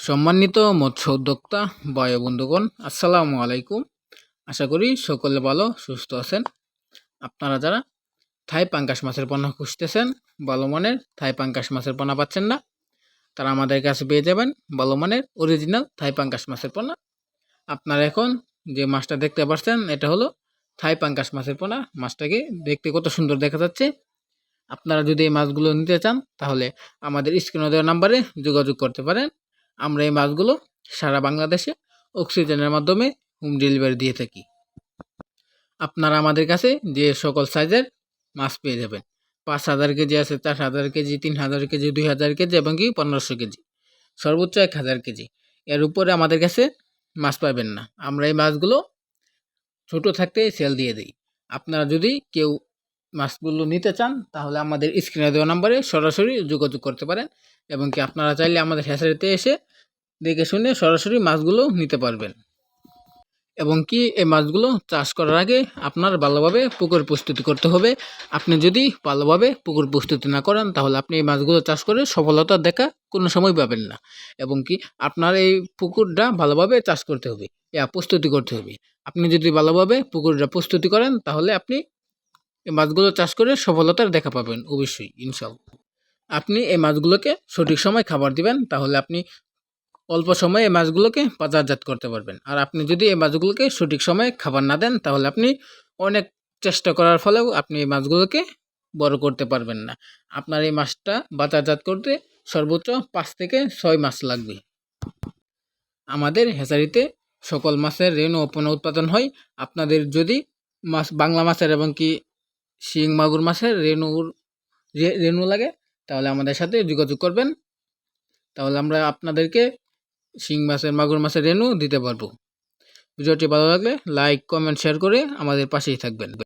সম্মানিত মৎস্য উদ্যোক্তা ভাই ও বন্ধুগণ, আসসালামু আলাইকুম। আশা করি সকলে ভালো সুস্থ আছেন। আপনারা যারা থাই পাঙ্গাস মাছের পোনা খুঁজতেছেন, ভালো মানের থাই পাঙ্গাস মাছের পোনা পাচ্ছেন না, তারা আমাদের কাছে পেয়ে যাবেন ভালো মানের অরিজিনাল থাই পাঙ্গাস মাছের পোনা। আপনারা এখন যে মাছটা দেখতে পাচ্ছেন, এটা হলো থাই পাঙ্গাস মাছের পোনা। মাছটাকে দেখতে কত সুন্দর দেখা যাচ্ছে। আপনারা যদি এই মাছগুলো নিতে চান, তাহলে আমাদের স্ক্রিনে দেওয়া নাম্বারে যোগাযোগ করতে পারেন। আমরা এই মাছগুলো সারা বাংলাদেশে অক্সিজেনের মাধ্যমে হোম ডেলিভারি দিয়ে থাকি। আপনারা আমাদের কাছে যে সকল সাইজের মাছ পেয়ে যাবেন। 5,000 কেজি আছে, 4,000 কেজি, 3,000 কেজি, 2,000 কেজি এবং কি 1,500 কেজি, সর্বোচ্চ 1,000 কেজি। এর উপরে আমাদের কাছে মাছ পাবেন না। আমরা এই মাছগুলো ছোট থাকতেই সেল দিয়ে দিই। আপনারা যদি কেউ মাছগুলো নিতে চান, তাহলে আমাদের স্ক্রিনে দেওয়া নাম্বারে সরাসরি যোগাযোগ করতে পারেন এবং কি আপনারা চাইলে আমাদের হ্যাচারিতে এসে দেখে শুনে সরাসরি মাছগুলো নিতে পারবেন। এবং কি এই মাছগুলো চাষ করার আগে আপনার ভালোভাবে পুকুর প্রস্তুতি করতে হবে। আপনি যদি ভালোভাবে পুকুর প্রস্তুতি না করেন, তাহলে আপনি এই মাছগুলো চাষ করে সফলতা দেখা কোনো সময় পাবেন না। এবং কি আপনার এই পুকুরটা ভালোভাবে চাষ করতে হবে, প্রস্তুতি করতে হবে। আপনি যদি ভালোভাবে পুকুরটা প্রস্তুতি করেন, তাহলে আপনি এই মাছগুলো চাষ করে সফলতার দেখা পাবেন অবশ্যই, ইনশাল্লাহ। আপনি এই মাছগুলোকে সঠিক সময় খাবার দিবেন, তাহলে আপনি অল্প সময়ে এই মাছগুলোকে বাজারজাত করতে পারবেন। আর আপনি যদি এই মাছগুলোকে সঠিক সময়ে খাবার না দেন, তাহলে আপনি অনেক চেষ্টা করার ফলেও আপনি এই মাছগুলোকে বড় করতে পারবেন না। আপনার এই মাছটা বাজারজাত করতে সর্বোচ্চ 5 থেকে 6 মাস লাগবে। আমাদের হ্যাচারিতে সকল মাছের রেণু ও পোনা উৎপাদন হয়। আপনাদের যদি বাংলা মাছের এবং কি শিং মাগুর মাছের রেণু লাগে, তাহলে আমাদের সাথে যোগাযোগ করবেন। তাহলে আমরা আপনাদেরকে শিং মাছের মাগুর মাছের রেণু দিতে পারবো। ভিডিওটি ভালো লাগলে লাইক, কমেন্ট, শেয়ার করে আমাদের পাশেই থাকবেন।